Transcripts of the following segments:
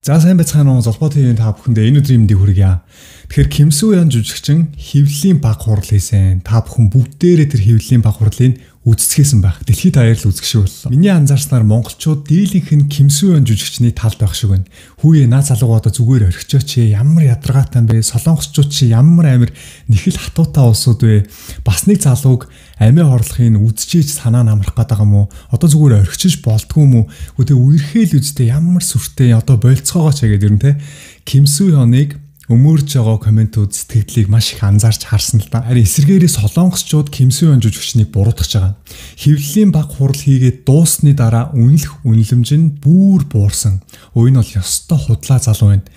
За сайн байцгаана уу Золбоо ТV-ийн та бүхэндээ энэ өдрийн мэндийг хүргье. Тэгэхээр Ким Су Ян жүжигчин хэвлэлийн баг хурал хийсэн. Та бүхэн бүгдээрээ тэр хэвлэлийн баг хурлыг үздэсгэсэн байх. Дэлхийд даяар л үзэх шиг боллоо. Миний анзаарснаар монголчууд дийлийнх нь Ким Су Ян жүжигчний талд байх шиг байна. Хүүе наа залуугаа одоо зүгээр орхичооч ямар ядаргаатай бэ? Солонгосчууд чи ямар амир нэхэл хатуутай улсууд вэ? Бас нэг залууг амиа хорлохын үдчиж санаа намрах гээд байгаа юм уу? Одоо зүгээр орхичиж болдгоо юм уу? Гэхдээ үерхээл үздэй ямар сүртэй одоо болцоогооч гэдэг юм те. Ким Су Яныг өмөрж байгаа комментууд сэтгэлдлийг маш их анзаарч харсан л да. Харин эсэргээрээ солонгосчууд Ким Су Ян жүжигчнийг буруутгаж байгаа. Хэвлэлийн баг хурал хийгээд дуусны дараа үнэлэмж нь бүр буурсан. Энэ бол ёстой худлаа залуу байна.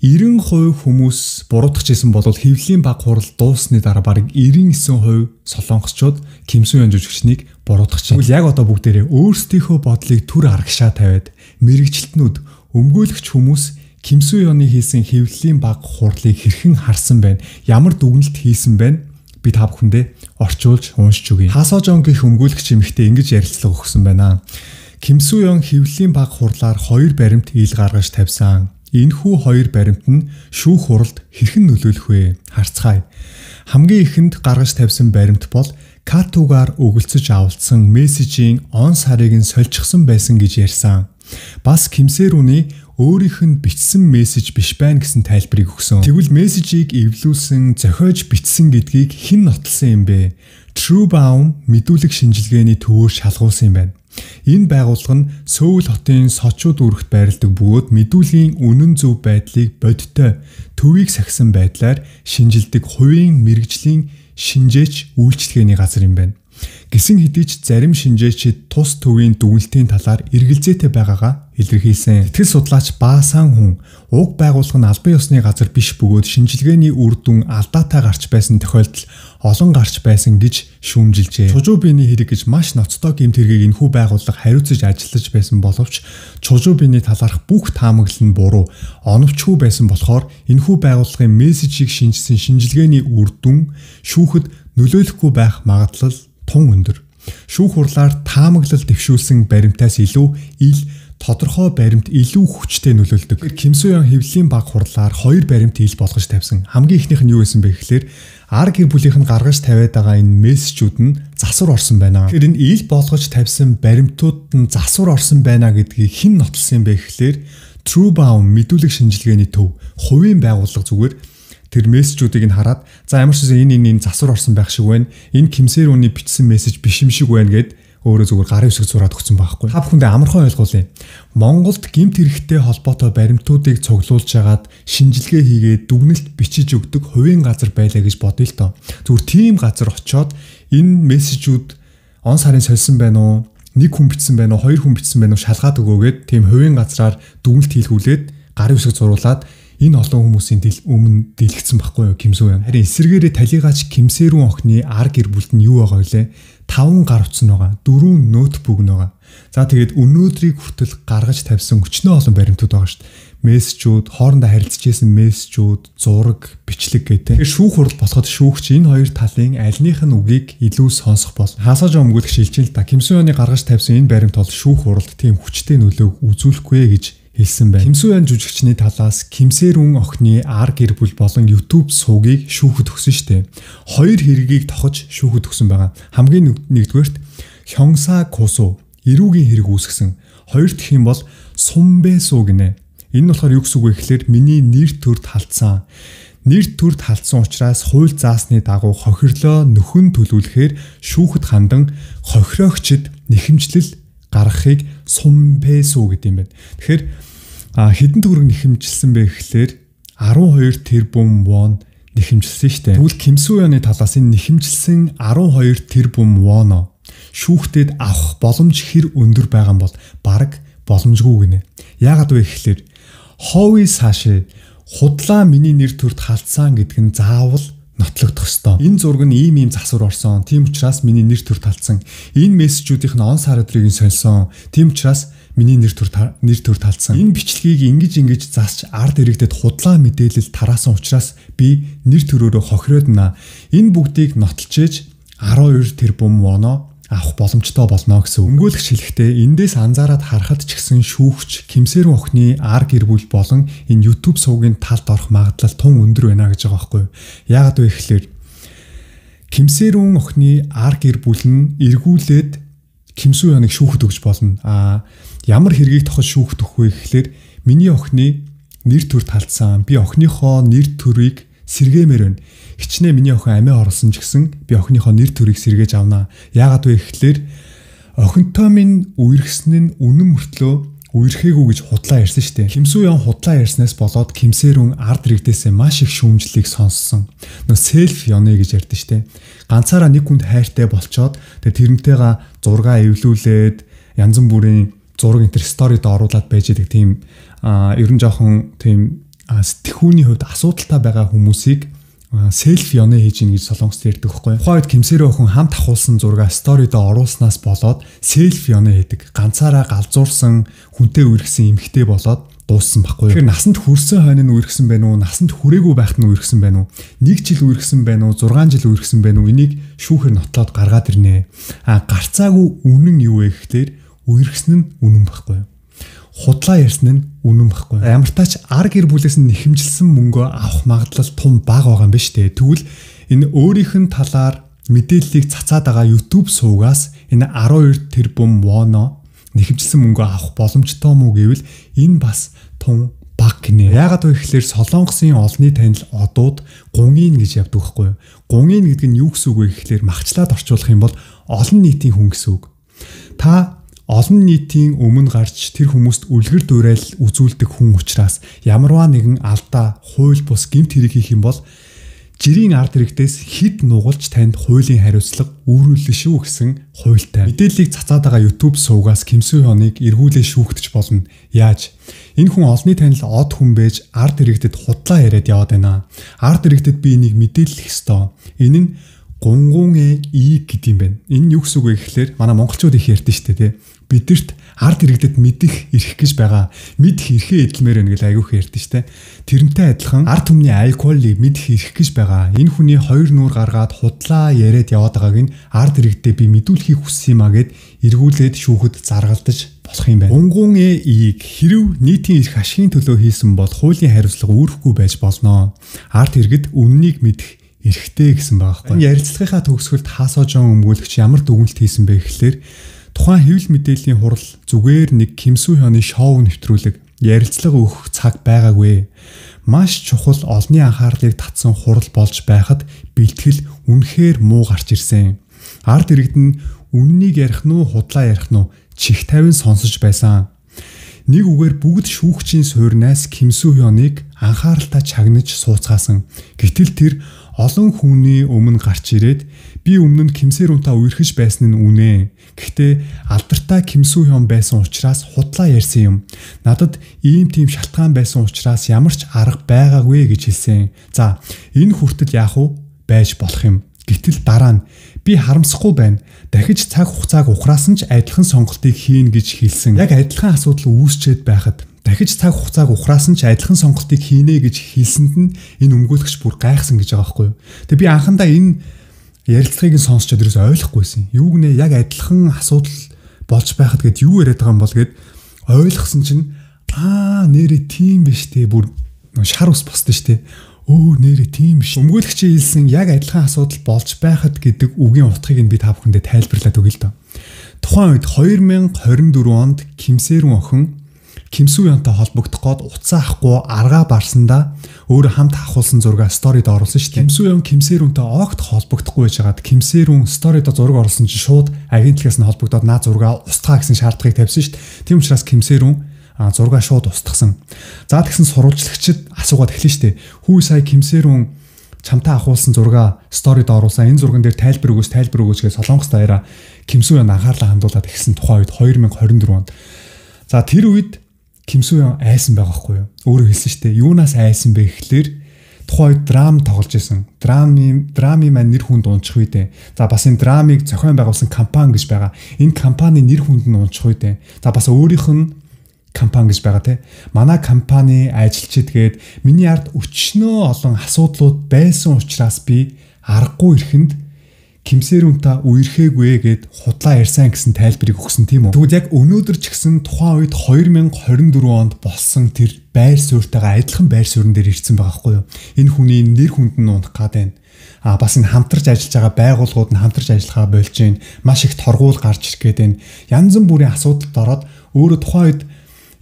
90% хүмүүс буруутгаж исэн бол хэвлэлийн баг хурал дуусны дараа бараг 99% солонгосчууд Ким Су Ян жүжигчнийг буруутгаж байна. Тэгвэл яг одоо бүгдээрээ өөрсдийнхөө бодлыг түр аргашаа тавиад мэрэгчлэтнүүд өмгөөлөгч хүмүүс Ким Су Яны хийсэн хэвлэлийн баг хурлыг хэрхэн харсан байна? Ямар дүгнэлт хийсэн байна? Би та бүхэндээ орчуулж уншиж өгье. Хасо Жон гэх өмгөөлөгч эмэгтэй ингэж ярилцлага өгсөн байна. Ким Су Ян хэвлэлийн баг хурлаар 2 баримт ил гаргаж тавьсан. Энэхүү 2 баримт нь шүүх хуралд хэрхэн нөлөөлөх вэ? Харцгаая. Хамгийн ихэнд гаргаж тавьсан баримт бол Катугаар өгөлцөж авалцсан мессежийн он сарыг нь сольчихсон байсан гэж ярьсан. Бас Ким Сэ Рүний өөрийнх нь бичсэн мессеж биш байна гэсэн тайлбарыг өгсөн. Тэгвэл мессежийг эвлүүлсэн, зохиож бичсэн гэдгийг хэн нотолсон юм бэ? True Baum мэдүүлэг шинжилгээний төвөөр шалгуулсан юм байна. Энэ байгууллага нь Сөүл хотын сочууд үүрэгт байрладаг бөгөөд мэдүүлгийн үнэн зөв байдлыг бодиттой төвийг сахисан байдлаар шинжилдэг хувийн мэрэгжлийн шинжээч үйлчлэгээний газар юм байна. Гэсэн хэдий ч зарим шинжээчид тус төвийн дүгнэлтийн талаар эргэлзээтэй байгаагаа илэрхийлсэн. Сэтгэл судлаач Баасан хүн уг байгууллага нь албан ёсны газар биш бөгөөд шинжилгээний үр дүн алдаатай гарч байсан тохиолдол олон гарч байсан гэж шүүмжилжээ. Чужуу биений хэрэг гэж маш ноцтой гэмт хэргийг энэхүү байгууллага хариуцаж ажиллаж байсан боловч чужуу биений талаарх бүх таамаглал нь буруу, оновчгүй байсан болохоор энэхүү байгууллагын мессежийг шинжилсэн шинжилгээний үр дүн шүүхэд нөлөөлөхгүй байх магадлал тун өндөр. Шүүх хурлаар таамаглал дэвшүүлсэн баримтаас илүү тодорхой баримт илүү хүчтэй нөлөөлдөг. Ким Су Ян хэвлэлийн баг хурлаар 2 баримт ил болгож тавьсан. Хамгийн ихнийх нь юу байсан бэ гэхээр ар гэр бүлийнх нь гаргаж тавиад байгаа энэ мессежүүд нь засвар орсон байна. Тэгэхээр энэ ил болгож тавьсан баримтууд нь засвар орсон байна гэдгийг хэн нотолсон юм бэ гэхээр True Baum мэдүүлэг шинжилгээний төв хувийн байгууллага зүгээр тэр мессежүүдийг нь хараад за ямар ч энэ засвар орсон байх шиг байна. Энэ Ким Сэ Рүний бичсэн мессеж биш юм шиг байна гэд өөрөө зүгээр гарын үсэг зураад өгсөн байхгүй. Та бүхэндээ амархан ойлгуулъя. Монголд гэмт хэрэгтэй холбоотой баримтуудыг цуглуулж агаад шинжилгээ хийгээд дүгнэлт бичиж өгдөг хувийн газар байлаа гэж бодъё л доо. Зүгээр тийм газар очиод энэ мессежүүд он сарын сольсон байна уу? Нэг хүн бичсэн байна уу? 2 хүн бичсэн байна уу? Шалгаад өгөөгээд тийм хувийн газраар дүгнэлт хийлгүүлээд гарын үсэг зуруулаад энэ олон хүмүүсийн өмнө дэлгэцсэн байхгүй юу Ким Су Ян. Харин эсэргээрээ талигаач Ким Сэ Рүн охины ар гэр бүлд нь юу байгаа вэ? 5 гар утас нь байгаа. 4 ноутбук нь байгаа. За тэгээд өнөөдрийг хүртэл гаргаж тавьсан өчнөө олон баримтууд байгаа шүү дээ. Мессежүүд, хоорондоо харилцаж исэн мессежүүд, зураг, бичлэг гэдэг. Тэгэхээр шүүх хурал болоход шүүгч энэ 2 талын альнийх нь үгийг илүү сонсох бол хаасаж өмгөөлөх шилжин л та. Ким Су Яны гаргаж тавьсан энэ баримт бол шүүх хуралд тийм хүчтэй нөлөөг үзүүлэхгүй гэж хэлсэн байна. Ким Су Ян жүжигчний талаас Ким Сэ Рүн охины ар гэр бүл болон YouTube суугийг шүүхэд өгсөн штэ. 2 хэргийг тохож шүүхэд өгсөн байгаа. Хамгийн нэгдүгээрт Хёнгса Косу эрүүгийн хэрэг үүсгэсэн. Хоёр дахь юм бол Сумбэ Су гинэ. Энэ нь болохоор юу гэсэн үг вэ гэхээр миний нэр төрд халтсан. Нэр төрд халтсан учраас хууль заасны дагуу хохирлоо нөхөн төлөвлөхээр шүүхэд хандан хохироогчд нэхэмжлэл гаргахыг Сумбэсу гэдэг юм байна. Тэгэхээр хэдэн төгрөг нэхэмжилсэн бэ гэхээр 12 тэрбум вон нэхэмжилсэн шүү дээ. Тэгвэл Ким Су Яны талаас энэ нэхэмжилсэн 12 тэрбум воно шүүхтэд авах боломж хэр өндөр байгаа юм бол бараг боломжгүй гинэ. Яагаад вэ гэхээр ховын цаашаа худлаа миний нэр төрд халтсан гэдэг нь заавал нотлогдох ёстой. Энэ зураг нь ийм засвар орсон. Тийм учраас миний нэр төр талцсан. Энэ мессежүүдийнх нь он сар өдрийг нь сольсон. Тийм учраас миний нэр төр талцсан. Энэ бичлэгийг ингэж засч ард иргэдэд худлаа мэдээлэл тараасан учраас би нэр төрөөрөө хохироод наа. Энэ бүгдийг нотолж ээж 12 тэрбум воно авах боломжтой болно гэсэн. Өмгөөлөгч хэлэхдээ эндээс анзаараад харахад ч гэсэн шүүгч Кимсэрүүн охины ар гэр бүл болон энэ YouTube сувгийн талд орох магадлал тун өндөр байна гэж байгаа байхгүй юу. Яагаад вэ гэхээр Кимсэрүүн охины ар гэр бүл нь эргүүлээд Ким Су Хёныг шүүхэд өгч болно. Ямар хэргийг тохож шүүхэд өгөх вэ гэхээр миний охины нэр төр талцсан. Би охиныхоо нэр төрийг сэргээмээр байна. Хичнээн миний охин амиа оруулсан ч гэсэн би охиныхоо нэр төрийг сэргээж авнаа. Яагаад вэ гэхээр охинтой минь үерхсэн нь үнэн мөртлөө үерхээгүй гэж худлаа ярьсан шүү дээ. Ким Су Хён худлаа ярьснаас болоод Кимсэрүүн ард иргэдээсээ маш их шүүмжлэлийг сонссон. Нөө селф Хёнэ гэж ярьдэн шүү дээ. Ганцаараа нэг хүнд хайртай болчоод тэрнтэйгээ зураг эвлүүлээд янз бүрийн зураг интер сторид оруулаад байж байгаа тийм ер нь жоохон тийм сэтгхүүний хувьд асуудалтай байгаа хүмүүсийг селф Хёнэ хийж ийн гэж солонгост ярьдаг байхгүй. Тухайн үед Кимсэрүүн охин хамт ахуулсан зураг сторид оруулснаас болоод селф Хёнэ хийдэг. Ганцаараа галзуурсан хүнтэй үерхсэн эмэгтэй болоод дууссан байхгүй. Тэгэхээр насанд хүрсэн хойно нь үерхсэн байна уу? Насанд хүрээгүй байхад нь үерхсэн байна уу? 1 жил үерхсэн байна уу? 6 жил үерхсэн байна уу? Энийг шүүхээр нотлоод гаргаад ирнэ. Гарцаагүй үнэн юу вэ гэхээр үерхсэн нь үнэн байхгүй. Худлаа ярьсан нь үнэн байхгүй. Ямар тач ар гэр бүлээс нь нэхэмжилсэн мөнгөө авах магадлал тун бага байгаа юм биш үү? Тэгвэл энэ өөрийнх нь талаар мэдээллийг цацаад байгаа YouTube сувгаас энэ 12 тэрбум воно нэхэмжилсэн мөнгөө авах боломжтой мүү гэвэл энэ бас тун баг гинэ. Яагаад вэ гэхээр Солонгосын олонний танил одууд гунгин гэж явдаг байхгүй юу? Гунгин гэдэг нь юу гэсэн үг вэ гэхээр махчлаад орчуулах юм бол олон нийтийн хүн гэсэн үг. Та олон нийтийн өмнө гарч тэр хүмүүст үлгэр дуурайл үзүүлдэг хүн учраас ямарваа нэгэн алдаа, хууль бус гэмт хэрэг хийх юм бол жирийн ард иргэдээс хэд нугалж танд хуулийн хариуцлага үүрүүлнэ шүү гэсэн хуультай. Мэдээллийг цацаад байгаа YouTube сувгаас Ким Су Хёныг эргүүлээ шүүхтэж болно. Яаж? Энэ хүн олонний танил од хүн байж ард иргэдэд худлаа яриад яваад байна. Ард иргэдэд би энийг мэдээлэх ёстой. Энэ нь гунгун ийг гэдэг юм байна. Энэ нь юу гэсэн үг вэ гэхээр манай монголчууд их ярьдэн шүү дээ, тий. Бидэрт ард иргэдэд мэдэх ирэх гэж байгаа. Мэдэх ирэхээ эдэлмээр байна гэж айгүйх ярьдэн шүү дээ. Тэрнтэй адилхан ард түмний алкоголыг мэдэх ирэх гэж байгаа. Энэ хүний хоёр нуур гаргаад худлаа яриад яваад байгааг нь ард иргэдэд би мэдүүлэхийг хүссэн юм а гэд эргүүлээд шүүхэд заргалдаж болох юм байна. Гунгун ийг хэрв нийтийн эрх ашигын төлөө хийсэн бол хуулийн хариуцлага үүрэхгүй байж болно. Ард иргэд үннийг мэдэх эрхтэй гэсэн байгаа байхгүй. Ярилцлагынхаа төгсгөлд Хасо Жон өмгөөлөгч ямар дүгнэлт хийсэн бэ гэхээр тухайн хэвлэл мэдээллийн хурал зүгээр нэг Ким Су Хёны шоу нэвтрүүлэг ярилцлага өгөх цаг байгаагүй. Маш чухал олонний анхаарлыг татсан хурал болж байхад бэлтгэл үнэхээр муу гарч ирсэн. Ард иргэд нь үннийг ярих нь уу худлаа ярих нь уу чих тавин сонсож байсан. Нэг үгээр бүгд шүүгчийн суурнаас Ким Су Хёныг анхааралтай чагнаж сууцгаасан. Гэтэл тэр олон хүний өмнө гарч ирээд би өмнө нь Кимсэрүүнтэй үерхэж байсан нь үнэ. Гэхдээ алдартай Ким Су Хён байсан учраас худлаа ярьсан юм. Надад ийм тийм шалтгаан байсан учраас ямар ч арга байгаагүй гэж хэлсэн. За, энэ хүртэл яах вэ? Байж болох юм. Гэтэл дараа нь би харамсахгүй байна. Дахиж цаг хугацааг ухраасан ч адилхан сонголтыг хийн гэж хэлсэн. Яг адилхан асуудал үүсчээд байхад дахиж цаг хугацааг ухраасан ч адилхан сонголтыг хийнэ гэж хэлсэнд нь энэ өмгөөлөгч бүр гайхсан гэж байгаа байхгүй юу. Тэгээ би анхандаа энэ ярилцлагыг нь сонсчод ерөөс ойлгохгүйсэн. Юу гэнэ яг адилхан асуудал болж байхад гэд юу яриад байгаа юм бол гэд ойлгосон чинь нэрээ тийм биш те бүр шар ус босдсон штэ. Нэрээ тийм биш. Өмгөөлөгчийн хэлсэн яг адилхан асуудал болж байхад гэдэг үгийн утгыг нь би та бүхэндээ тайлбарлаад өгье л доо. Тухайн үед 2024 онд Кимсэрүүн охин Ким Су Хёнтой холбогдох гээд уцаа ахгүй аргаа барсандаа өөрөө хамт ахуулсан зураг сторид оруулсан шүү дээ. Ким Су Хён Кимсэрүүнтэй огт холбогдохгүй байжгаад Кимсэрүүн сторид зураг оруулсан чинь шууд агентлагаас нь холбогдоод наа зургаа устгах гэсэн шаардлагыг тавьсан шүү дээ. Тийм учраас Кимсэрүүн зургаа шууд устгасан. За тэгсэн сурвалжлагчид асуугаад эхлэн шүү дээ. Хүү сая Кимсэрүүн чамтай ахуулсан зургаа сторид оруулсан. Энэ зурган дээр тайлбар өгөөс гэж Солонгос даяараа Ким Су Хён анхаарлаа хандуулаад ихсэн тухайн үед 2024 онд. За тэр үед Ким Су Хён айсан байгаа хгүй юу? Өөрөө хэлсэн шүү дээ. Юунаас айсан бэ гэхлээр тухайн үед драм тоглож исэн. Драмын маань нэр хүнд унчих үү дээ. За бас энэ драмыг зохион байгуулсан компани гэж байгаа. Энэ компани нэр хүнд нь унчих үү дээ. За бас өөрийнх нь компани гэж байгаа те. Манай компани ажилчид гээд миний ард өчнөө олон асуудлууд байсан учраас би аргагүй ирэхэнд Кимсэрүүнтаа үерхээгүй гэд худлаа ярьсан гэсэн тайлбарыг өгсөн тийм үү. Тэгвэл яг өнөөдөр ч гэсэн тухайн үед 2024 онд болсон тэр байр суурьтайгаа адилхан байр суурин дээр ирсэн байгаа хгүй юу. Энэ хүний нэр хүнд нь унах гад байна. Бас энэ хамтарч ажиллаж байгаа байгууллагууд нь хамтарч ажиллахаа болж байна. Маш их торгуул гарч ирэх гээд байна. Янз бүрийн асуудалд ороод өөрөө тухайн үед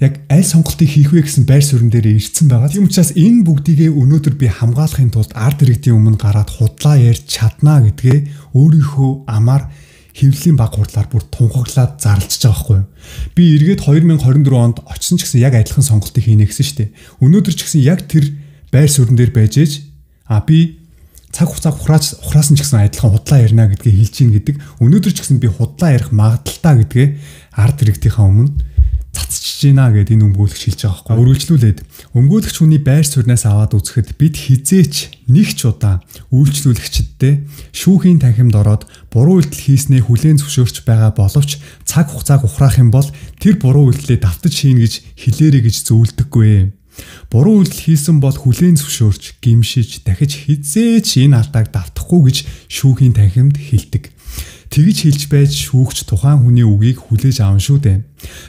яг аль сонголтыг хийх вэ гэсэн байр суурин дээр ирсэн байгаа. Тийм учраас энэ бүгдийгээ өнөөдөр би хамгаалахын тулд ард иргэдийн өмнө гараад худлаа ярьж чаднаа гэдгээ өөрийнхөө амаар хэвлэлийн баг хурлаар бүр тунхаглаад зарлж байгаа байхгүй юу. Би эргээд 2024 онд очсон ч гэсэн яг адилхан сонголтыг хийнэ гэсэн шүү дээ. Өнөөдөр ч гэсэн яг тэр байр суурин дээр байж ээж би цаг хугацаа ухраасан ч гэсэн адилхан худлаа ярина гэдгийг хэлж гин гэдэг. Өнөөдөр ч гэсэн би худлаа ярих магадaltaа гэдгээ ард иргэдийнхээ өмнө цацчихж гинэ гэдэг энэ өмгөөлөгч хэлж байгаа байхгүй. Үргэлжлүүлээд өмгөөлөгч хүний байр сууринаас аваад үзэхэд бид хизээч нэг ч удаа үйлчлүүлэгчдтэй шүүхийн танхимд ороод буруу үйлдэл хийснээ хүлээн зөвшөөрч байгаа боловч цаг хугацааг ухраах юм бол тэр буруу үйлдэлээ давтаж хийнэ гэж хэлээрэй гэж зөвлөдөггүй. Буруу үйлдэл хийсэн бол хүлээн зөвшөөрч, гимшиж, дахиж хизээч энэ алдааг давтахгүй гэж шүүхийн танхимд хэлдэг. Тэгж хэлж байж шүүгч тухайн хүний үгийг хүлээж аван шүү дээ.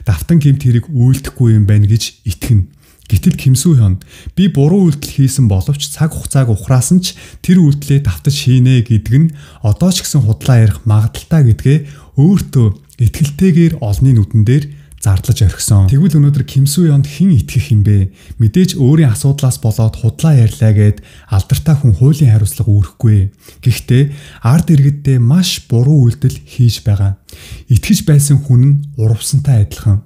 Давтан гэмт хэрэг үйлдэхгүй юм байна гэж итгэнэ. Гэтэл Ким Су Хён би буруу үйлдэл хийсэн боловч цаг хугацааг ухраасан ч тэр үйлдэлээ давтаж хийнэ гэдэг нь одоо ч гэсэн худлаа ярих магадaltaа гэдгээ өөртөө итгэлтэйгээр олонний нүдэн дээр зарлаж орхисон. Тэгвэл өнөөдөр Ким Су Хёнд хэн итгэх юм бэ? Мэдээж өөрийн асуудлаас болоод худлаа ярьлаа гэд алдартай хүн хуулийн хариуцлага үүрэхгүй. Гэхдээ ард иргэддээ маш буруу үйлдэл хийж байгаа. Итгэж байсан хүн нь урвсантай адилхан.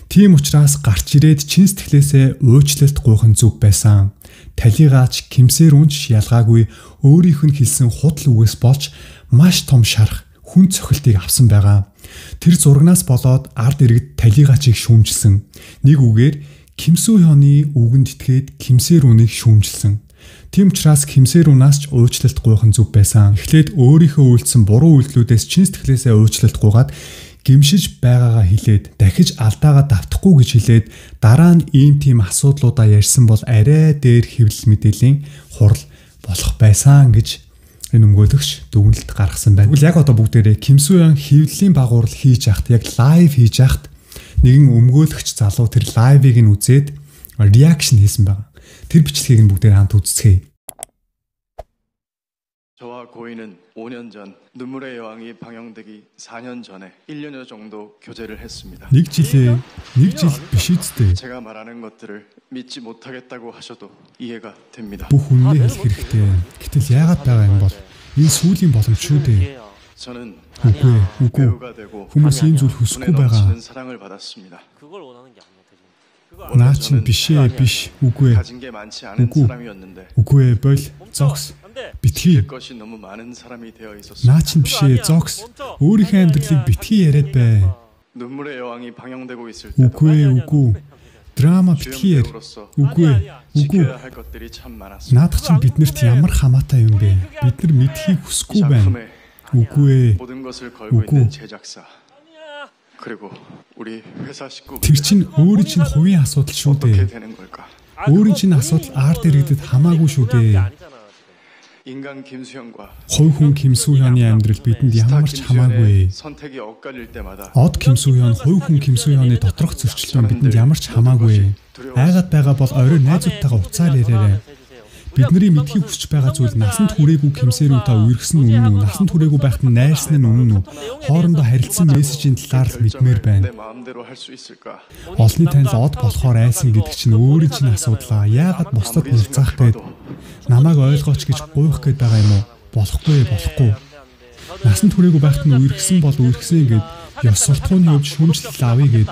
Тийм учраас гарч ирээд чин сэтгэлээсээ уучлалт гуйх нь зөв байсан. Талигаач Кимсэрүүнч ялгаагүй өөрийнх нь хэлсэн худал үгээс болж маш том шарах хүн цохилтыг авсан байгаа. Тэр зурагнаас болоод ард иргэд талигаачийг шүүмжилсэн. Нэг үгээр Ким Су Хёны үгэнд итгээд Кимсэрүүнийг шүүмжилсэн. Тийм учраас Кимсэрүүнаас ч уучлалт гуйх нь зөв байсан. Эхлээд өөрийнхөө үйлдсэн буруу үйлдэлүүдээс чин сэтгэлээсээ уучлалт гуйгаад гимшиж байгаагаа хэлээд дахиж алдаагаа давтахгүй гэж хэлээд дараа нь ийм тийм асуудлуудаа ярьсан бол арай дээр хэвлэл мэдээллийн хурал болох байсан гэж энэ өмгөөлөгч дүгнэлт гаргасан байна. Тэгвэл яг одоо бүгдээрээ Ким Су Хён хэвлэлийн багуурал хийж яхад яг лайв хийж яхад нэгэн өмгөөлөгч залуу тэр лайвыг нь үзээд реакшн хийсэн байна. Тэр бичлэгийг нь бүгдээр хамт үзцгээе. 저와 고인은 5년 전 눈물의 여왕이 방영되기 4년 전에 1년여 정도 교제를 했습니다. нэг жил биш үсттэй. 제가 말하는 것들을 믿지 못하겠다고 하셔도 이해가 됩니다. бүх үннийг хэлэх хэрэгтэй. Гэтэл яагаад байгаа юм бол энэ сүүлийн боломж шүү дээ. 저는 үгүй 배우가 되고 хүмүүс ийм зүйл хүсэхгүй 눈에 байгаа. 넘치는 사랑을 받았습니다. 그걸 원하는 게 아니야. Наа чин бишээ биш үгүй 가진 게 많지 않은 үгүй 사람이었는데 үгүй бол зогс битгий. 것이 너무 많은 사람이 되어 있었습니다. Наа чин бишээ зогс өөрийнхөө амьдралыг битгий яриад бай. 눈물의 여왕이 방영되고 있을 때도 үгүй драма битгий яар. 주연배우로서 үгүй 지켜야 할 것들이 참 많았습니다. наадах чин биднэрт ямар хамаатай юм бэ? Бид нар мэдхийг хүсэхгүй байна. 작품에 үгүй 모든 것을 걸고 үгүй. 있는 제작사 그리고 우리 회사 식구들 тэр чин өөрийн чин хувийн асуудал шүү 어떻게 дээ. 되는 걸까? өөрийн чин асуудал арт иргэдэд хамаагүй шүү дээ. 인간 김수현과 Хувь хүн Ким Су Хёны амьдрал бидэнд ямар ч хамаагүй. 선택이 엇갈릴 때마다 Од Ким Су Хён, хувь хүн Ким Су Хёны доторх зөрчил бидэнд ямар ч хамаагүй. Айгаад байгаа бол орой найзуудтайгаа уцаар яриарай. Бидний мэдхийг хүсэж байгаа зүйл насанд хүрээгүй Кимсэрүүнтэй үерхсэн үнэн үү? Насанд хүрээгүй байхад нь найрсан нь үнэн үү? Хоорондоо харилцсан мессежийн талаар л мэдмээр байна. 내 마음대로 할 수 있을까? Олны танил од болохоор айсан гэдэг чинь өөрийн чинь асуудлаа. Яагаад бусдад нэлцаах гээд намайг ойлгооч гэж гуйх гээд байгаа юм уу? Болохгүй. Насанд хүрээгүй байхад нь үерхсэн бол үерхсэн гэд ёс суртахууны хувьд шүүмжлэл авъя гэд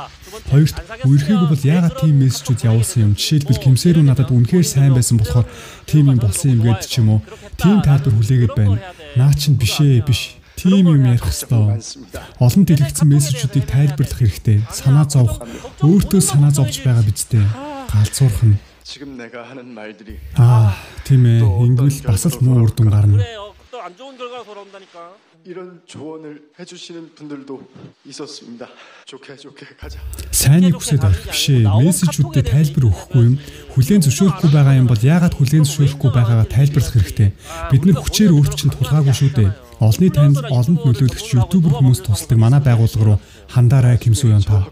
хоёрт үерхээгүй бол яагаад тийм мессежүүд явуулсан юм? Жишээлбэл Кимсэрүү надад үнэхээр сайн байсан болохоор тийм юм болсон юм гээд ч юм уу. Тийм тайлбар хүлээгээд байна. Наа чин бишээ биш. Тийм юм ярих хэвээр. Олон дэлгэцсэн мессежүүдийг тайлбарлах хэрэгтэй. Санаа зовох, өөртөө санаа зовж байгаа биз дээ. Галзуурах нь. 지금 내가 하는 말들이 тийм ээ. Ингэвэл бас л муу үр дүн гарна. 또 안 좋은 결과가 돌아온다니까. 이런 조언을 해주시는 분들도 있었습니다. 좋게 가자. Сайныг хүсээд орох бишээ. Мессежүүдэд тайлбар өгөхгүй юм. Хүлээн зөвшөөрөхгүй байгаа юм бол яагаад хүлээн зөвшөөрөхгүй байгаагаа тайлбарлах хэрэгтэй. Бид нар хүчээр өөрт чинь тулгаагүй шүү дээ. Олонний танил олонд нөлөөлөгч ютубер хүмүүс тусалдаг манай байгууллага руу хандаарай Ким Су Ён та.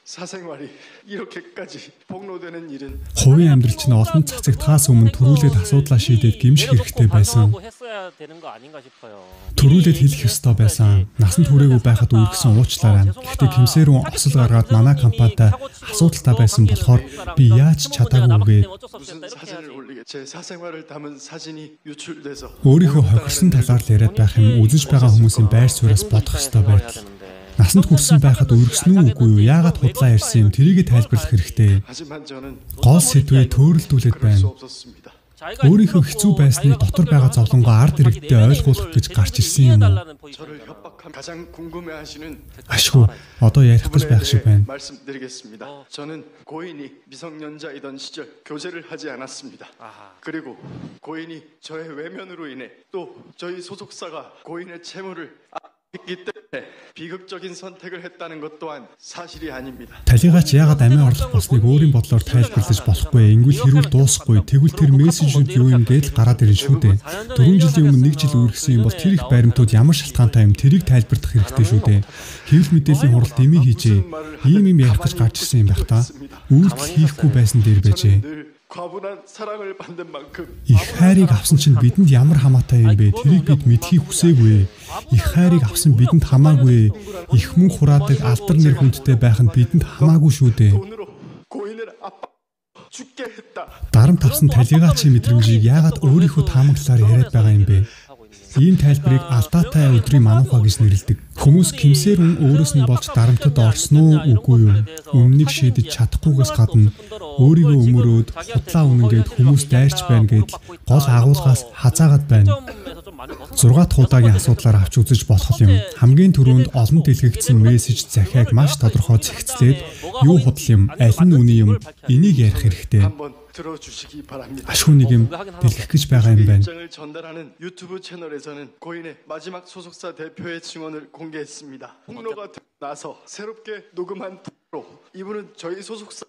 사생활이 이렇게까지 폭로되는 일은 Хувийн амьдрал чинь олон цацагтахаас өмнө төрүүлээд асуудлаа шийдээд гэмших хэрэгтэй байсан. Төрүүлээд хэлэх ёстой байсан. Насанд хүрээгүй байхад үүргэсэн уучлаарай. Гэхдээ Ким Су Ён осол гаргаад манай компанитай асуудалтай байсан болохоор би яаж чадаагүй 무슨 사진을 올리게 제 사생활을 담은 사진이 유출돼서 өөрийнхөө хохирсон талаар л яриад байх юм үзэж байгаа хүмүүсийн байр сууриас бодох ёстой байтал. Насанд хүрсэн байхад өргөсөн үү үгүй юу? Яагаад худлаа ярьсан юм? Тэрийг тайлбарлах хэрэгтэй. 하지만 저는 Гол сэдвээ төөрөлдүүлээд 그럴 수 байна. 없었습니다. Өөрийнхөө хэцүү байсныг дотор байгаа зовлонгоо ард иргэдэд ойлгуулах гэж гарч ирсэн юм уу? 저를 협박한 가장 궁금해하시는 Ашгүй одоо ярих гэж байх шиг байна. 말씀드리겠습니다. 저는 고인이 미성년자이던 시절 교제를 하지 않았습니다. 그리고 고인이 저의 외면으로 인해 또 저희 소속사가 고인의 채무를 했기 때문에 비극적인 선택을 했다는 것 또한 사실이 아닙니다. Талигаач яагаад амиа орлох болсныг өөрийн бодлоор тайлбарлаж болохгүй. Ингүүл хэрүүл дуусахгүй. Тэгвэл тэр мессежүүд юу юм гээд гараад ирэн шүү дээ. 4 жилийн өмнө 1 жил үргэлжсэн юм бол тэр их баримтууд ямар шалтгаантай юм тэрийг тайлбарлах хэрэгтэй шүү дээ. Хэвлэл мэдээллийн хуралд дэмий хийжээ. Ийм юм ярих гэж гарч ирсэн юм байх та. Үйлдэл хийхгүй байсан дээр байжээ. 과분한 사랑을 받는 만큼 Их хайрыг авсан чинь бидэнд ямар хамаатай юм бэ? Тэрийг бид мэдхийг хүсээгүй. Их хайрыг авсан бидэнд хамаагүй. Их мөн хураадаг алдар нэр хүндтэй байх нь бидэнд хамаагүй шүү дээ. 돈으로 고인을 압박 죽게 했다. Дарамт авсан талигаачийн мэдрэмжийг яагаад өөрийнхөө таамаглалаар яриад байгаа юм бэ? Ийм тайлбарыг алдаатай өдрийн манууха гэж нэрлэдэг. Хүмүүс Ким Су Ён өөрөөс нь болж дарамтад орсон уу үгүй юу? Өмнөнийг шийдэж чадахгүйгээс гадна өөрийгөө өмөрөөд худлаа үнэнгээд хүмүүс дайрч байна гэдэл гол агуулгаас хазаагаад байна. 6 дахь удаагийн асуудлаар авч үзэж болох юм. Хамгийн түрүүнд олон дэлгэгдсэн мессеж захиаг маш тодорхой зэгцлээд юу худал юм, аль нь үнэн юм, энийг ярих хэрэгтэй. 한번 들어주시기 바랍니다. Ашгүй нэг юм дэлгэх гэж байгаа юм байна. 입장을 전달하는 유튜브 채널에서는 고인의 마지막 소속사 대표의 증언을 공개했습니다. 폭로가 되고 나서 새롭게 녹음한 폭로. 이분은 저희 소속사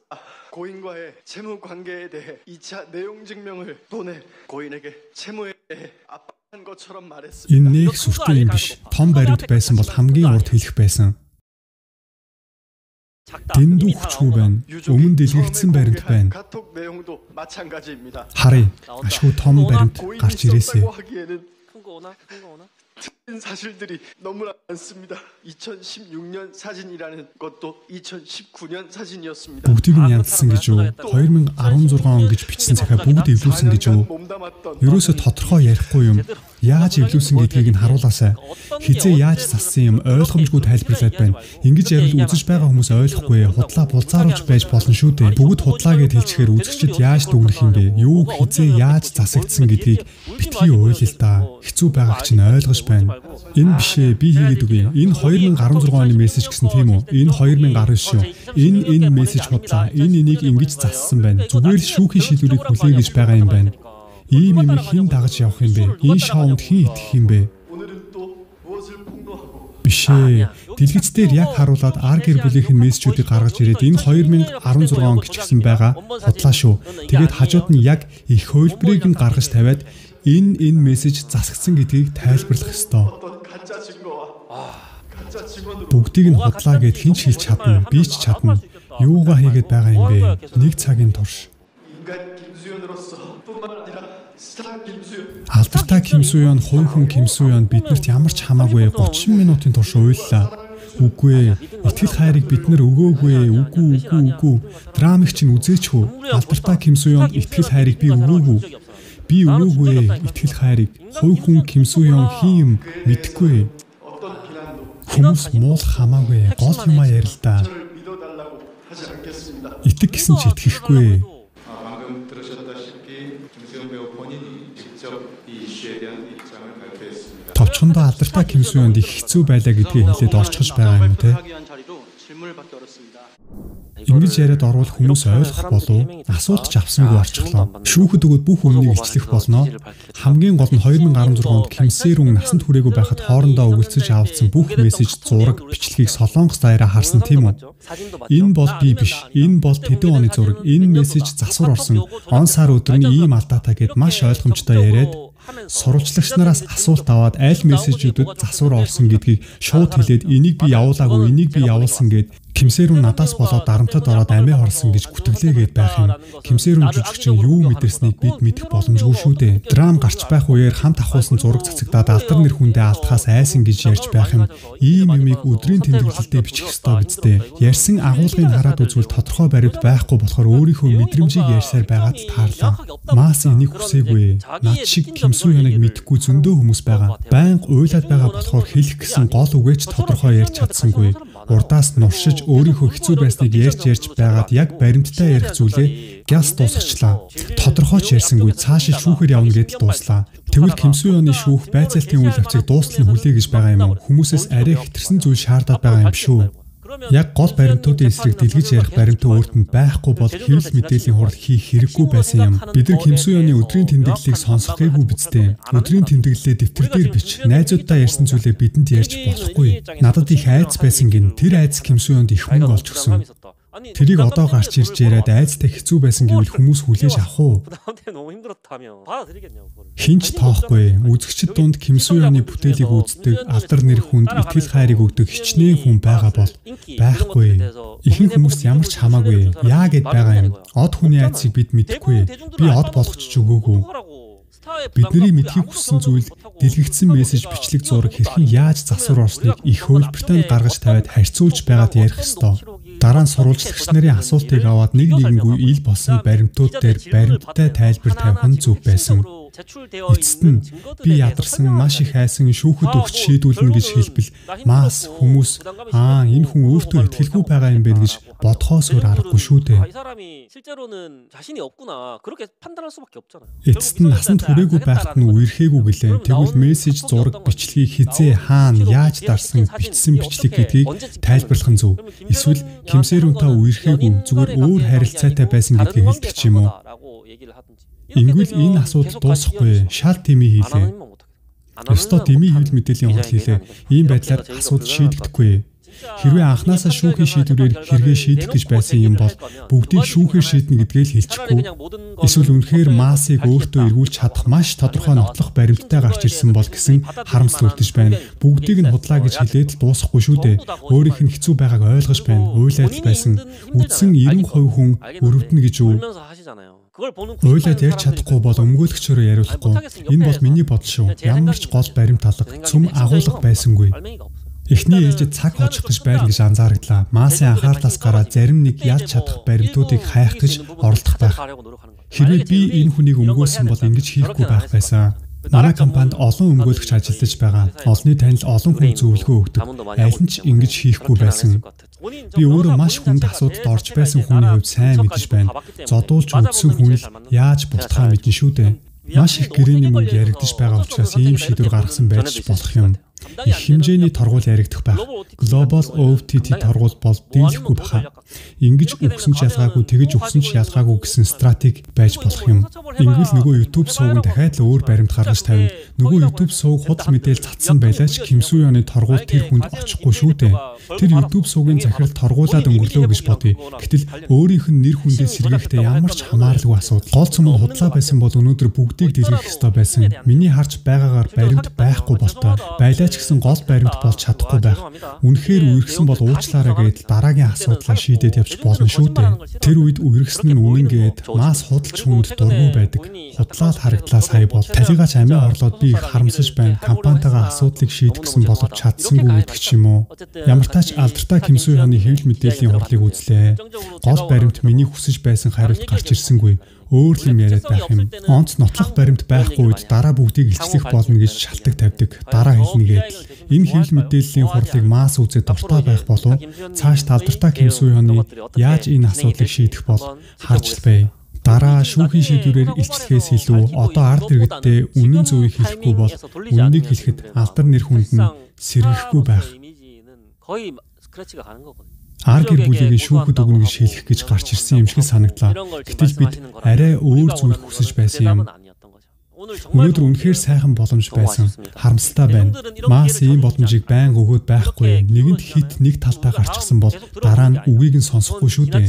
고인과의 채무 관계에 대해 2차 내용 증명을 돈에 고인에게 채무에 대해 압박한 것처럼 말했습니다. Энэ нэг сүртэй юм биш. Том баримт байсан бол хамгийн урд хэлэх байсан. Дэндүү хүчгүй байна. Өмнө дэлгэгдсэн баримт байна. 카톡 내용도 마찬가지입니다. Харъя. Ашгүй том баримт гарч ирээсэй. 큰거 오나? 틀린 사실들이 너무나 많습니다. 2016년 사진이라는 것도 2019년 사진이었습니다. Бүгдийг нь янзсан гэж юу? 2016 он гэж бичсэн захиа бүгд эвлүүлсэн гэж юу? Ерөөсө тодорхой ярихгүй юм. Яаж эвлүүлсэн гэдгийг нь харуулаасай. Хизээ яаж зассан юм ойлгомжгүй тайлбарлаад байна. Ингэж ярил үзэж байгаа хүмүүс ойлгохгүй. Худлаа булзааруулж байж болно шүү дээ. Бүгд худлаа гэж хэлчихээр үзэгчд яаж дүгнэх юм бэ? Юу хизээ яаж засагдсан гэдгийг битгий ойлъё л да. Хэцүү байгааг чинь ойлгож байна. Энэ бишээ би хийгээд үгүй. Энэ 2016 оны мессеж гэсэн тийм үү? Энэ 2019 шүү. Энэ мессеж худлаа. Энийг ингэж зассан байна. Зүгээр л шүүхийн шийдвэрийг хүлэе гэж байгаа юм байна. Ийм юм хэн дагаж явах юм бэ? Энэ шоунд хэн итгэх юм бэ? Бишээ. Дэлгэцээр яг харуулад ар гэр бүлийнхэн мессежүүдийг гаргаж ирээд энэ 2016 он гिचгсэн байгаа худлаа шүү. Тэгээд хажууд нь яг их хөлбрийг нь гаргаж тавиад энэ мессеж засагдсан гэдгийг тайлбарлах ёстой. Бүгдийг нь худлаа гэд хэн ч хэлж чадна. Би ч чадна. Юугаа хийгээд байгаа юм бэ? Нэг цагийн турш. Алдартай Ким Су Ён, хувь хүн Ким Су Ён биднэрт ямар ч хамаагүй 30 минутын турш уйллаа. Үгүй ээ. Итгэл хайрыг бид нар өгөөгүй. Үгүй. Драмыг чинь үзээч хөө. Алдартай Ким Су Ён итгэл хайрыг би өгөөгүй. Би өгөөгүй. Итгэл хайрыг. Хувь хүн Ким Су Ён хин юм мэдэхгүй. Хүмүүс муулах хамаагүй. Гол юмаа ярилдаа. Итэг гэсэн ч итгэхгүй. Товчхондоо алдартай Ким Су Ёнд их хэцүү байлаа гэдгийг хэлээд орчхож байгаа юм те. Ингэж яриад орвол хүмүүс ойлгох болов асуулт ч авсангүй орчихлоо. Шүүхэд өгөөд бүх өмнөнийг илчлэх болно. Хамгийн гол нь 2016 онд Ким Су Ён насанд хүрээгүй байхад хоорондоо өгөлцөж авалцсан бүх мессеж, зураг, бичлэгийг Солонгос даяараа харсан тийм үү? Энэ бол би биш. Энэ бол тэдэн оны зураг. Энэ мессеж засвар орсон. Он сар өдөр нь ийм алдаатай гэд маш ойлгомжтой яриад сурвалжлагч нараас асуулт аваад аль мессежүүдэд засвар орсон гэдгийг шууд хэлээд энийг би явуулаагүй, энийг би явуулсан гэд Кимсэрүүн надаас болоод дарамтад ороод амиа хорлсон гэж гүтгэлээгээд байх юм. Кимсэрүүн жүжигчин юу мэдэрснийг бид мэдэх боломжгүй шүү дээ. Драм гарч байх үеэр хамт ахуулсан зураг цацагдаад алдар нэр хүндээ алдахаас айсан гэж ярьж байх юм. Ийм юмыг өдрийн тэмдэглэлдээ бичих ёстой биз дээ. Ярьсан агуулгыг хараад үзвэл тодорхой баримт байхгүй болохоор өөрийнхөө мэдрэмжийг ярьсаар байгаад таарлаа. Маас энийг хүсээгүй. Над шиг Кимсүүяныг мэдэхгүй зөндөө хүмүүс байгаа. Байнга уйлаад байгаа болохоор хэлэх гэсэн гол үгээч тодорхой ярьж чадсангүй. Урдаас нуршиж өөрийнхөө хэцүү байсныг ярьж байгаад яг баримттай ярих зүйлээ гяс дуусгачлаа. Тодорхойч ярьсангүй цаашаа шүүхээр явна гэдэл дууслаа. Тэгвэл Кимсүүяны шүүх байцаалтын үйл явцыг дуустал нь хүлэе гэж байгаа юм уу? Хүмүүсээс арай хэтэрсэн зүйл шаардаад байгаа юм шүү. Яг гол баримтуудын эсрэг дэлгэж ярих баримт өөрт нь байхгүй бол хэвлэл мэдээллийн хурал хийх хэрэггүй байсан юм. Бид нар Кимсүүяны өдрийн тэмдэглэлийг сонсох гээгүй биз дээ. Өдрийн тэмдэглэлээ дэвтэр дээр бич. Найзуудтай ярьсан зүйлээ бидэнд ярьж болохгүй. Надад их айц байсан гин тэр айц Кимсүүянд их мөнгө болж өгсөн. Тэрийг одоо гарч ирж яриад айцтай хэцүү байсан гэвэл хүмүүс хүлээж авах уу? Хинч тоохгүй. Үзэгчид дунд Кимсүүяны бүтээлийг үздэг, алдар нэр хүнд итгэл хайрыг өгдөг хичнээн хүн байгаа бол байхгүй. Ихэнх хүмүүс ямар ч хамаагүй. Яа гэд байгаа юм. Од хүний айцыг бид мэдэхгүй. Би од болгоч ч өгөөгүй. Бидний мэдхийг хүссэн зүйл дэлгэгдсэн мессеж бичлэг зураг хэрхэн яаж засвар орсныг их хөлбөртөнд гаргаж тавиад харьцуулж байгаад ярих ёстой. Дараа нь сурвалжлагч нарын асуултыг аваад нэг нэгэнгүй ил болсон баримтууд дээр баримттай тайлбар тавих нь зөв байсан. Эцэст нь би ядарсан маш их айсан шүүхэд өгч шийдүүлнэ гэж хэлбэл маас хүмүүс энэ хүн өөртөө итгэлгүй байгаа юм байна гэж бодхоос өөр аргагүй шүү дээ. Эцэст нь насанд хүрээгүй байхад нь үерхээгүй гэлээ. Тэгвэл мессеж зураг бичлэгийг хизээ хаана яаж дарсан бичсэн бичлэг гэдгийг тайлбарлах нь зөв. Эсвэл Кимсэрүүнтэй үерхээгүй зүгээр өөр харилцаатай байсан гэдгийг хэлдэг ч юм уу? Ингүүл энэ асуудал дуусахгүй. Шал дэмий хийлээ. Ёстой дэмий хэвлэл мэдээллийн хурал хийлээ. Ийм байдлаар асуудал шийдэгдэхгүй. Хэрвээ анхнаасаа шүүхийн шийдвэрээр хэрэгээ шийдэх гэж байсан юм бол бүгдийг шүүхээр шийднэ гэдгээ л хэлчихгүй. Эсвэл үнэхээр маасыг өөртөө эргүүлж чадах маш тодорхой нотлох баримттай гарч ирсэн бол гэсэн харамсал үлдэж байна. Бүгдийг нь худлаа гэж хэлээд л дуусахгүй шүү дээ. Өөрийнх нь хэцүү байгааг ойлгож байна. Уйлаад л байсан. Үдсэн 90% хүн өрөвдөнө гэж үү? Уйлаад ярьж чадахгүй бол өмгөөлөгчөөрөө яриулахгүй. Энэ бол миний бодол шүү. Ямар ч гол баримт алга, цөм агуулга байсангүй. Эхний ээлжид цаг хожих гэж байна гэж анзаараглаа. Маасын анхаарлаас гараад зарим нэг ялж чадах баримтуудыг хайх гэж оролдох байх. Хэрвээ би энэ хүнийг өмгөөлсөн бол ингэж хийхгүй байх байсан. Манай компанид олон өмгөөлөгч ажиллаж байгаа. Олонний танил олон хүн зөвлөгөө өгдөг. Аль нь ч ингэж хийхгүй байсан. Би өөрөө маш хүнд асуудалд орж байсан хүний хувьд сайн мэдэж байна. Зодуулж үдсэн хүн л яаж бултахаа мэднэ шүү дээ. Маш их гэрээний мөнгө яригдж байгаа учраас ийм шийдвэр гаргасан байж болох юм. Их хэмжээний торгуул яригдах байх. Global OTT торгуул бол дийлэхгүй баха. Ингэж өгсөн ч ялгаагүй, тэгэж өгсөн ч ялгаагүй гэсэн стратеги байж болох юм. Ингүүл нөгөө YouTube сууг нь дахиад л өөр баримт гаргаж тавина. Нөгөө YouTube сууг худал мэдээл цацсан байлаа ч Кимсүүяны торгуул тэр хүнд очихгүй шүү дээ. Тэр YouTube суугийн захирал торгуулаад өнгөрлөө гэж бодъё. Гэтэл өөрийнх нь нэр хүндээ сэргээхдээ ямар ч хамааралгүй асуудал. Гол цөм нь худлаа байсан бол өнөөдөр бүгдийг дэлгэх ёстой байсан. Миний харж байгаагаар баримт байхгүй болтой. Байлаа ч гэсэн гол баримт болж чадахгүй байх. Үнэхээр үерхсэн бол уучлаарай гэдэл дараагийн асуудлаа шийдээд явж болно шүү дээ. Тэр үед үерхсэн нь үнэн гээд маас худалч хүнд дургүй байдаг. Худлаад харагдлаа сая бол талигаач амиа орлоод би их харамсаж байна. Компанитайгаа асуудлыг шийдэх гэсэн боловч чадсангүй гэдэг ч юм уу. Ямар тач алдартай Кимсүүяны хэвлэл мэдээллийн хурлыг үзлээ. Гол баримт миний хүсэж байсан хариулт гарч ирсэнгүй. Өөр юм яриад байх юм. Онц нотлох баримт байхгүй үед дараа бүгдийг илчлэх болно гэж шалтгаан тавьдаг. Дараа хэлнэ гэдэл. Энэ хэвлэл мэдээллийн хурлыг маас үзээд дуртай байх болов цааш талдартай Кимсүүяны яаж энэ асуудлыг шийдэх бол харж л бай. Дараа шүүхийн шийдвэрээр илчлэхээс илүү одоо ард иргэддээ үнэн зөвийг хэлэхгүй бол үннийг хэлэхэд алдар нэр хүнд нь сэргэхгүй байх. Ар гэр бүлийг шүүхэд өгнө гэж хэлэх гэж гарч ирсэн юм шиг санагдлаа. Гэтэл бид арай өөр зүйл хүсэж байсан юм. Өнөөдөр үнэхээр сайхан боломж байсан. Харамсалтай байна. Маас ийм боломжийг байнга өгөөд байхгүй. Нэгэнд хит нэг талдаа гарчихсан бол дараа нь үгийг нь сонсохгүй шүү дээ.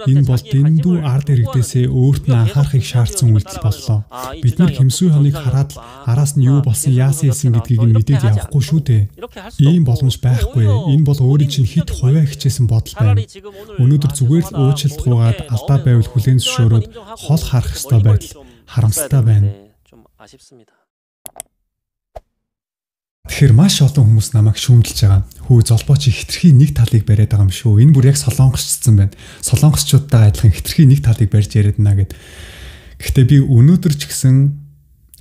Энэ бол дэндүү ард иргэдээсээ өөрт нь анхаарахыг шаардсан үйлдэл боллоо. Бид нар Кимсү Хёныг хараад араас нь юу болсон яасан хэлсэн гэдгийг нь мэдээд явахгүй шүү дээ. Ийм боломж байхгүй. Энэ бол өөрийн чинь хит хувиа хичээсэн бодол байна. Өнөөдөр зүгээр л уучлалт гуйгаад алдаа байвал хүлээн зөвшөөрөөд хол харах ёстой байдал харамсалтай байна. Тэгэхээр маш олон хүмүүс намайг шүүмжилж байгаа. Хөө золбооч хитрхи нэг талыг бариад байгаа юм шүү. Энэ бүр яг солонгосчсан байна. Солонгосчуудтай адилхан хитрхи нэг талыг барьж яриад байна гэд. Гэхдээ би өнөөдөр ч гэсэн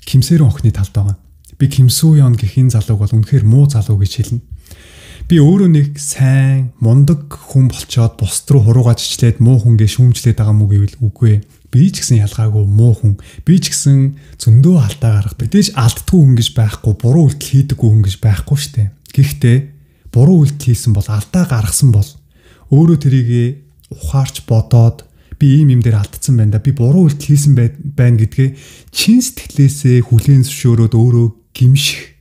Кимсэрэн охины талд байгаа. Би Кимсү Хён гэх энэ залууг бол үнэхээр муу залуу гэж хэлнэ. Би өөрөө нэг сайн, мундаг хүн болчоод бусд руу хуруугаж ичлээд муу хүнгээ шүүмжлээд байгаа мүү гэвэл үгүй. Би ч гэсэн ялгаагүй муу хүн. Би ч гэсэн зөндөө алдаа гаргадаг. Мэдээж алддаггүй хүн гэж байхгүй, буруу үйлдэл хийдэггүй хүн гэж байхгүй штэ. Гэхдээ буруу үйлдэл хийсэн бол алдаа гаргасан бол өөрөө тэрийг ухаарч бодоод би ийм юм дээр алдсан байна да. Би буруу үйлдэл хийсэн байна гэдгээ чин сэтгэлээсээ хүлээн зөвшөөрөөд өөрөө гимших.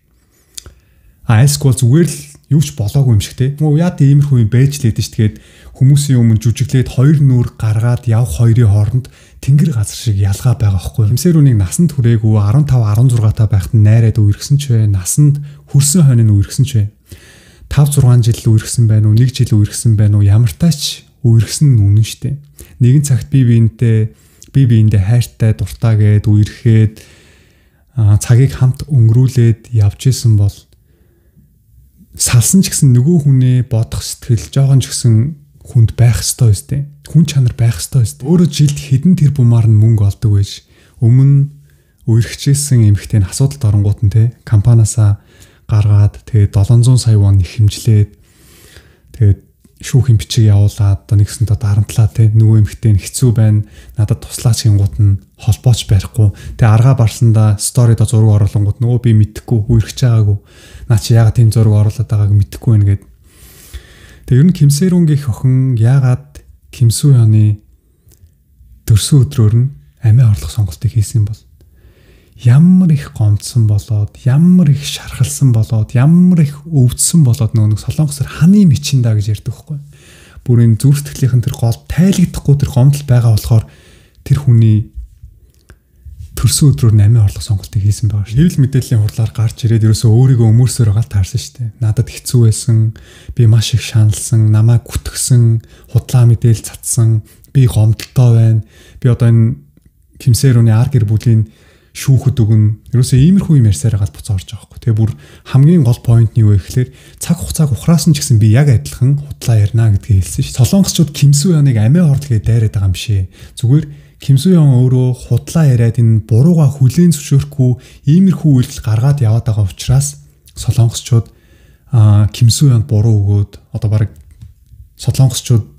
Айсгүй зүгээр л юу ч болоогүй юм шиг те. Мөн яа тиймэрхүү юм байж лээд ш. Тэгээд хүмүүсийн өмнө жүжиглээд хоёр нүур гаргаад явах хоёрын хооронд тэнгэр газар шиг ялгаа байгаа байхгүй. Кимсэрүнийг насанд хүрээгүй 15 16 та байхад найраад үерхсэн ч вэ. Насанд хүрсэн хойно үерхсэн ч вэ. 5 6 жил үерхсэн байна уу? 1 жил үерхсэн байна уу? Ямар тач үерхсэн нь үнэн штэ. Нэгэн цагт би биендээ хайртай дуртай гээд үерхэд цагийг хамт өнгөрүүлээд явж исэн бол салсан ч гэсэн нөгөө хүнээ бодох сэтгэл жоохон ч гэсэн хүнд байх ёстой өстэй. Хүн чанар байх ёстой өстэй. Өөрөө жилд хэдэн тэр бумаар нь мөнгө олдог байж өмнө үерхчихсэн эмэгтэй нь асуудалд оронгууд нь те компаниасаа гаргаад тэгээд 700 сая вон их хэмжлээд тэгээд шүүхийн бичиг явуулаад нэгсэнтэй дарамтлаа те нөгөө эмэгтэй нь хэцүү байна. Надад туслаач гингууд нь холбооч барихгүй. Тэгээ аргаа барсандаа сторид зураг оруулангууд нөгөө би мэдэхгүй үерхэж байгаагүй. Наа чи яагаад тийм зураг оруулаад байгааг мэдэхгүй байна гэд. Тэгээ ер нь Кимсэрүнгийн охин яагаад Кимсү Хёны төрсөн өдрөөр нь амиа орлох сонголтыг хийсэн бол ямар их гомдсон болоод ямар их шархалсан болоод ямар их өвдсөн болоод нөгөө солонгосоор ханы мичин да гэж ярьдаг байхгүй. Бүр энэ зүрх сэтгэлийнхэн тэр гол тайлагдахгүй тэр гомдол байгаа болохоор тэр хүний төрсөн өдрөөр амиа орлох сонголтыг хийсэн байгаа шүү. Хэвлэл мэдээллийн хурлаар гарч ирээд ерөөсөө өөрийгөө өмөрсөөр гал таарсан шүү дээ. Надад хэцүү байсан, би маш их шаналсан, намайг гүтгсэн, худлаа мэдээлэл цацсан, би гомдолтой байна. Би одоо энэ Кимсэрүний ар гэр бүлийн шүүхэд өгнө. Ерөөсөө иймэрхүү юм ярьсаар гал буцаа орж байгаа байхгүй. Тэгээ бүр хамгийн гол point нь юу вэ гэхээр цаг хугацааг ухраасан ч гэсэн би яг адилхан худлаа ярина гэдгийг хэлсэн шүү. Солонгосчууд Кимсү Хёныг амиа орлогээ дайраад байгаа юм шээ. Зүгээр Кимсү Хён өөрөө худлаа яриад энэ бурууга хүлээн зөвшөөрөхгүй иймэрхүү үйлдэл гаргаад яваад байгаа учраас солонгосчууд Кимсү Хёнд буруу өгөөд одоо баг солонгосчууд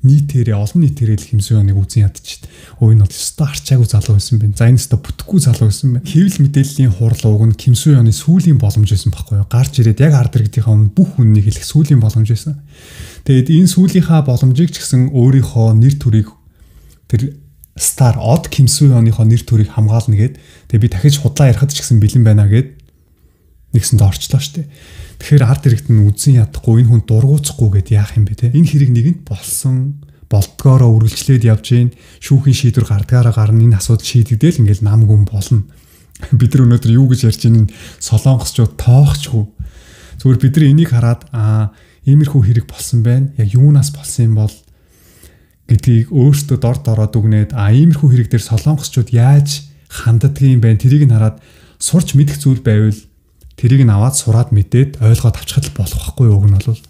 нийтээрээ олон нийтээрээ л Кимсү Хёныг үзэн ядчихд. Энэ бол өстой арчаагүй залуу байсан байна. За энэ өстой бүтэхгүй залуу байсан байна. Хэвлэл мэдээллийн хурал уг нь Кимсү Хёны сүүлийн боломж байсан байхгүй юу? Гарч ирээд яг ард иргэдийнхаа өмнө бүх үннийг хэлэх сүүлийн боломж байсан. Тэгээд энэ сүүлийнхаа боломжийг ч гэсэн өөрийнхөө нэр төрийг тэр стар од Кимсү Хёныхоо нэр төрийг хамгаална гэд. Тэгээд би дахиж худлаа ярихад ч гэсэн бэлэн байна гэд нэгсэнд орчлоо штэ. Тэгэхээр ард иргэд нь үзэн ядахгүй энэ хүн дургуутсахгүй гэд яах юм бэ те? Энэ хэрэг нэгэнт болсон болдгоороо үргэлжлээд явж гин шүүхийн шийдвэр гардгаараа гарна энэ асуудал шийдэгдээл ингээл нам гүн болно. Бид нар өнөөдөр юу гэж ярьж байгааг солонгосчууд тоохчгүй. Зүгээр бид нар энийг хараад иймэрхүү хэрэг болсон байна. Яг юунаас болсон юм бол гэдгийг өөртөө дор дороод үгнээд иймэрхүү хэрэг дээр солонгосчууд яаж ханддаг юм бэ? Тэрийг нь хараад сурч мэдэх зүйл байвал тэрийг нь аваад сураад мэдээд ойлгоод авчихад л болох байхгүй юу уг нь бол.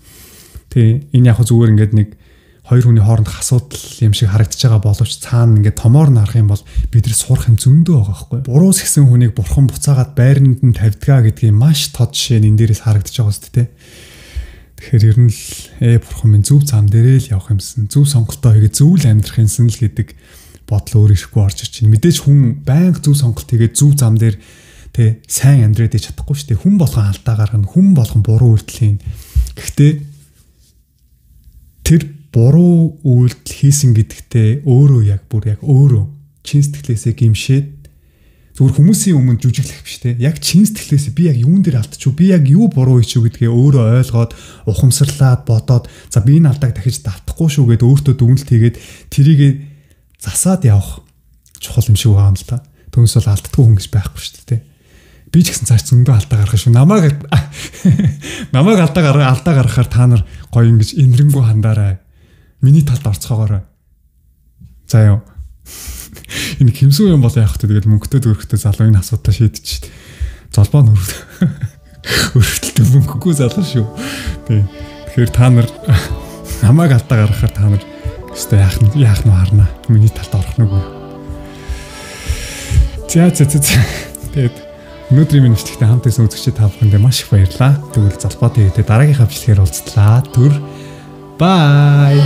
Тэ энэ яг зүгээр ингээд нэг хоёр хүний хоорондох асуудал юм шиг харагдаж байгаа боловч цаана ингээд томоор нарах юм бол бид нар сурах юм зөндөө байгаа байхгүй. Буруус гисэн хүнийг бурхан буцаагаад байранд нь тавьдгаа гэдгийг маш тод жишээ нь энэ дээрээс харагдаж байгаа үст тэ. Тэгэхээр ер нь л бурхан минь зөв зам дээрээ л явах юмсан. Зөв сонголтоо хийгээд зөв л амьдрах юмсан л гэдэг бодол өөр ирэхгүй орж ирж байна. Мэдээж хүн байнга зөв сонголт хийгээд зөв зам дээр тэ сайн амьдраад ич чадахгүй шүү дээ. Хүн болгон алдаа гаргана, хүн болгон буруу үйлдэл хийн. Гэхдээ тэр буруу үйлдэл хийсэн гэдэгтээ өөрөө яг өөрөө чин сэтгэлээсээ гимшээд Зүгээр хүмүүсийн өмнө жүжиглэх биш те. Яг чин сэтгэлээс би яг юун дээр алдчихв, би яг юу буруу хийчихв гэдгээ өөрөө ойлгоод, ухамсарлаад бодоод, за би энэ алдааг дахиж давтахгүй шүү гэд өөртөө дүгнэлт хийгээд тэрийг засаад явах чухал юм шиг байгаа юм л та. Түүнээс бол алддаггүй хүн гэж байхгүй шүү дээ. Би ч гэсэн цааш зөндөө алдаа гаргах шүү. Намайг алдаа гаргахаар та нар гоё ингэж инэрэнгүү хандаарай. Миний талд орцгоогоорой. За яа. Энэ хэмсүү юм бол яах вэ? Тэгээд мөнгөтэй дөрөхтэй залуу энэ асуудал шийдчих. Золбоо нь өрөвдөлтөд мөнгөгүй залуу шүү. Тэгэхээр та нар намайг алдаа гаргахаар та нар өстой яах нь харна. Миний талд орох нь үгүй. Тэгээд өнөөдрийн минь нэвтрүүлэгтээ хамт байсан үзэгчид та бүхэндээ маш их баярлалаа. Тэгвэл залбаа тэгээд дараагийн хавчлагаар уулзлаа. Бай.